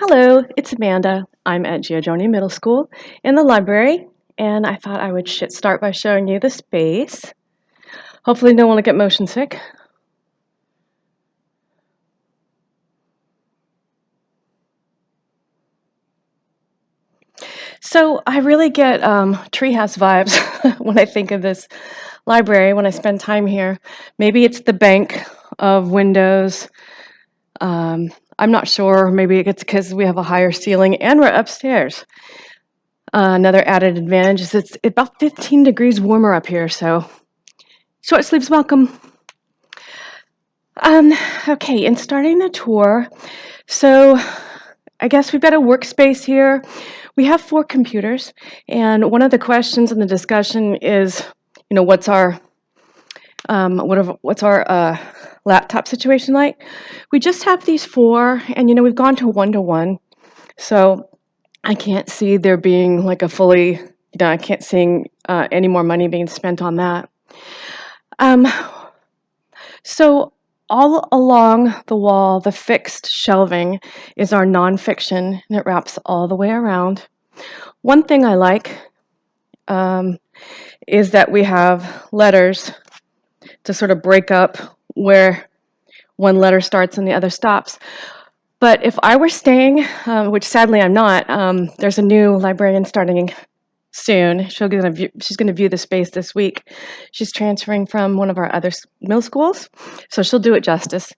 Hello, it's Amanda. I'm at Giaudrone Middle School in the library, and I thought I would start by showing you the space. Hopefully no one will get motion sick. So I really get treehouse vibes when I think of this library, when I spend time here. Maybe it's the bank of windows. Um, I'm not sure. Maybe it's because we have a higher ceiling and we're upstairs. Another added advantage is it's about 15 degrees warmer up here, so short sleeves welcome. Um, okay, in starting the tour, so I guess we've got a workspace here. We have 4 computers, and one of the questions in the discussion is, what's our laptop situation like? We just have these 4, and we've gone to 1-to-1, so I can't see there being like a fully, I can't see any more money being spent on that. Um, So all along the wall, the fixed shelving is our nonfiction, and it wraps all the way around. One thing I like um, is that we have letters to sort of break up where one letter starts and the other stops. But if I were staying, which sadly I'm not, there's a new librarian starting soon. She's gonna view the space this week. She's transferring from one of our other middle schools, so she'll do it justice.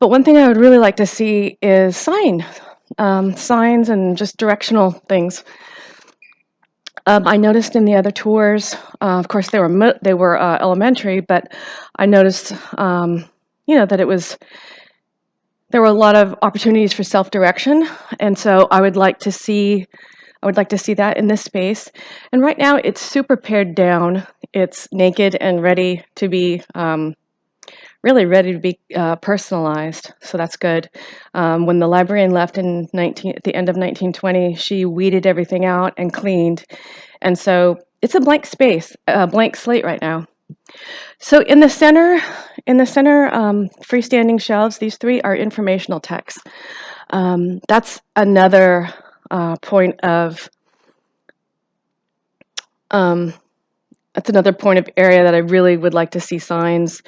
But one thing I would really like to see is signs and just directional things. I noticed in the other tours, of course, they were elementary, but I noticed, that there were a lot of opportunities for self-direction, and so I would like to see that in this space. And right now, it's super pared down. It's naked and ready to be really ready to be personalized, so that's good. When the librarian left at the end of 1920, she weeded everything out and cleaned, and so it's a blank space, a blank slate right now. So in the center, freestanding shelves. These 3 are informational texts. That's another point of um, that's another point of area that I really would like to see signs.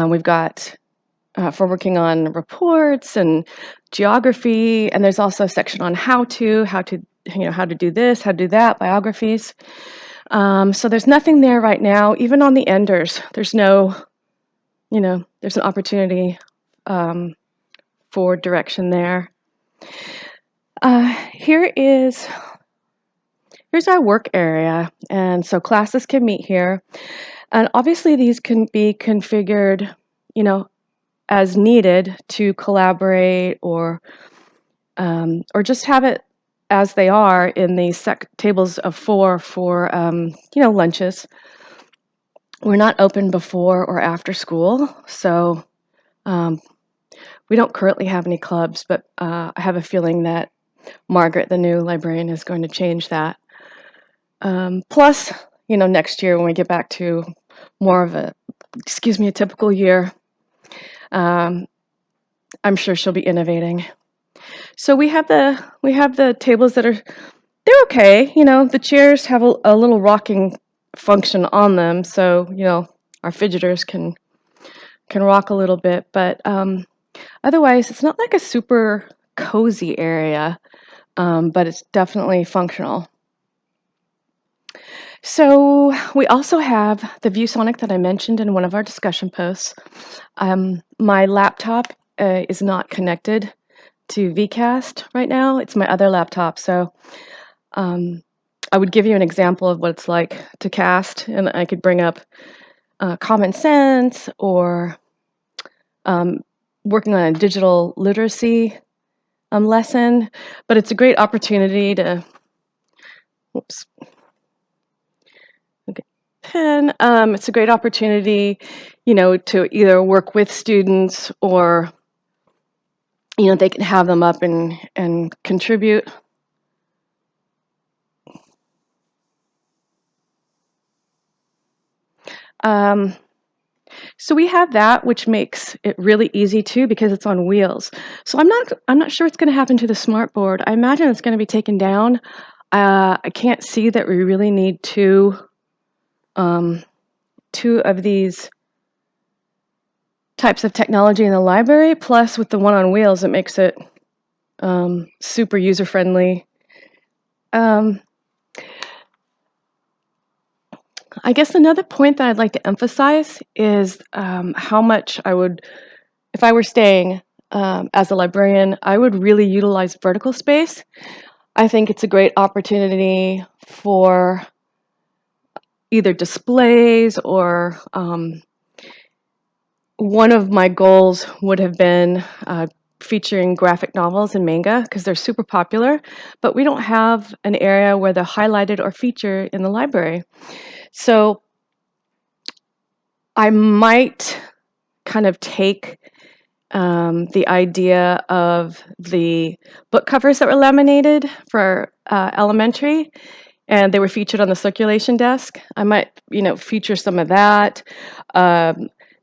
We've got for working on reports and geography, and there's also a section on how to do this, how to do that, biographies. So there's nothing there right now. Even on the enders, there's an opportunity um, for direction there. Uh, here is here's our work area, and so classes can meet here, and obviously these can be configured, as needed to collaborate or just have it as they are in these tables of 4 for lunches. We're not open before or after school, so um, we don't currently have any clubs, but I have a feeling that Margaret, the new librarian, is going to change that. Plus, next year when we get back to more of a typical year, um, I'm sure she'll be innovating. So we have the tables they're okay. The chairs have a little rocking function on them, so our fidgeters can rock a little bit. But otherwise, it's not like a super cozy area, but it's definitely functional. So we also have the ViewSonic that I mentioned in one of our discussion posts. My laptop is not connected to VCast right now. It's my other laptop, so um, I would give you an example of what it's like to cast, and I could bring up common sense or um, working on a digital literacy lesson. But it's a great opportunity to, whoops, okay, pen. It's a great opportunity, to either work with students or, they can have them up and contribute. Um, So we have that, which makes it really easy too because it's on wheels. So I'm not sure what's going to happen to the smart board. I imagine it's going to be taken down. I can't see that we really need um, two of these types of technology in the library. Plus, with the one on wheels, it makes it super user friendly. Um, I guess another point that I'd like to emphasize is how much I would, if I were staying as a librarian, I would really utilize vertical space. I think it's a great opportunity for either displays or one of my goals would have been featuring graphic novels and manga because they're super popular, but we don't have an area where they're highlighted or featured in the library. So I might kind of take the idea of the book covers that were laminated for elementary, and they were featured on the circulation desk. I might, feature some of that.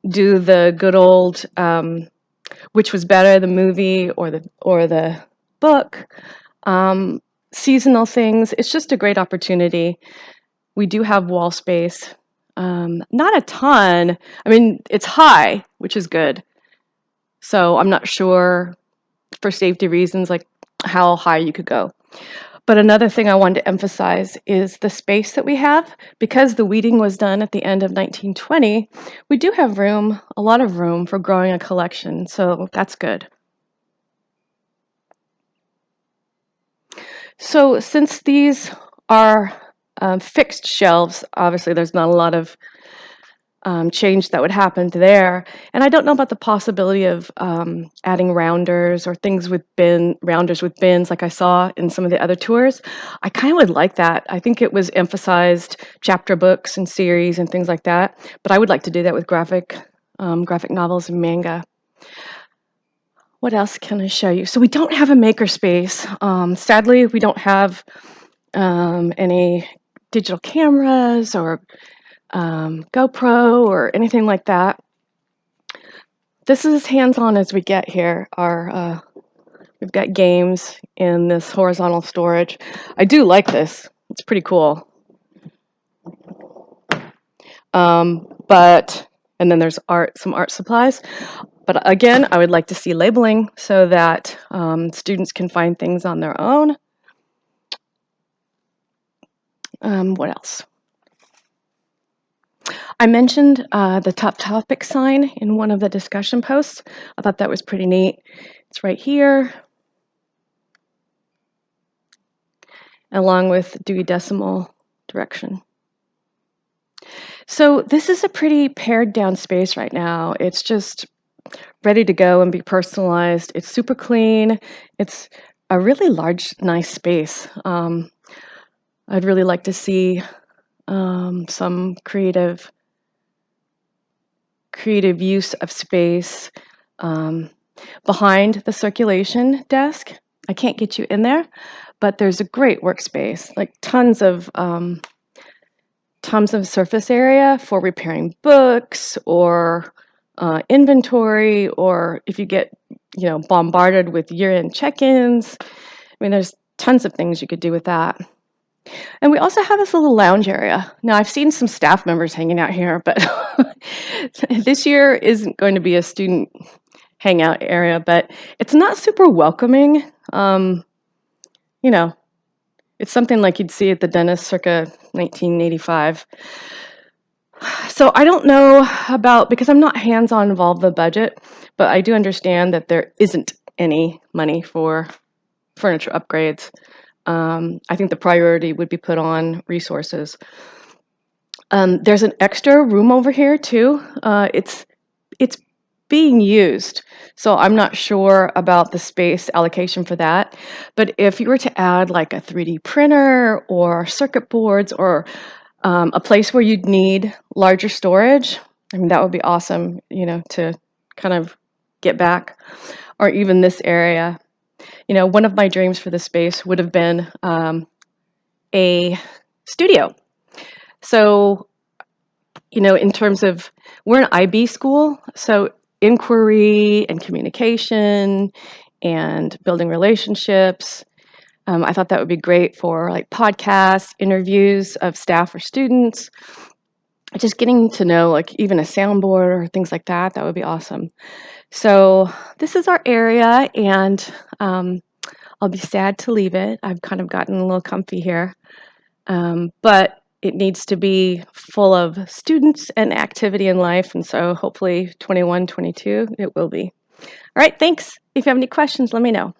Do the good old, which was better, the movie or the book. Um, Seasonal things. It's just a great opportunity. We do have wall space. Not a ton. I mean, it's high, which is good. So I'm not sure for safety reasons, like how high you could go. But another thing I wanted to emphasize is the space that we have. Because the weeding was done at the end of 1920, we do have room, a lot of room for growing a collection. So that's good. So since these are fixed shelves, obviously there's not a lot of change that would happen there. And I don't know about the possibility of adding rounders or things with rounders with bins like I saw in some of the other tours. I kind of would like that. I think it was emphasized chapter books and series and things like that. But I would like to do that with graphic novels and manga. What else can I show you? So we don't have a makerspace. Sadly, we don't have any digital cameras or GoPro or anything like that. This is as hands-on as we get here. We've got games in this horizontal storage. I do like this. It's pretty cool. And then there's some art supplies. But again, I would like to see labeling so that students can find things on their own. What else? I mentioned the top topic sign in one of the discussion posts. I thought that was pretty neat. It's right here, along with Dewey Decimal direction. So this is a pretty pared down space right now. It's just ready to go and be personalized. It's super clean. It's a really large, nice space. I'd really like to see some creative use of space behind the circulation desk. I can't get you in there, but there's a great workspace, like tons of surface area for repairing books or inventory, or if you get bombarded with year-end check-ins. I mean, there's tons of things you could do with that. And we also have this little lounge area. Now, I've seen some staff members hanging out here, but this year isn't going to be a student hangout area, but it's not super welcoming. It's something like you'd see at the dentist circa 1985. So I don't know about, because I'm not hands-on involved in the budget, but I do understand that there isn't any money for furniture upgrades. I think the priority would be put on resources. There's an extra room over here too. It's being used, so I'm not sure about the space allocation for that. But if you were to add like a 3D printer or circuit boards or a place where you'd need larger storage, I mean, that would be awesome, to kind of get back. Or even this area. One of my dreams for this space would have been a studio. So in terms of, we're an IB school, so inquiry and communication and building relationships. I thought that would be great for like podcasts, interviews of staff or students, just getting to know like even a soundboard or things like that. That would be awesome. So this is our area, and I'll be sad to leave it. I've kind of gotten a little comfy here, but it needs to be full of students and activity in life, and so hopefully 21, 22, it will be. All right, thanks. If you have any questions, let me know.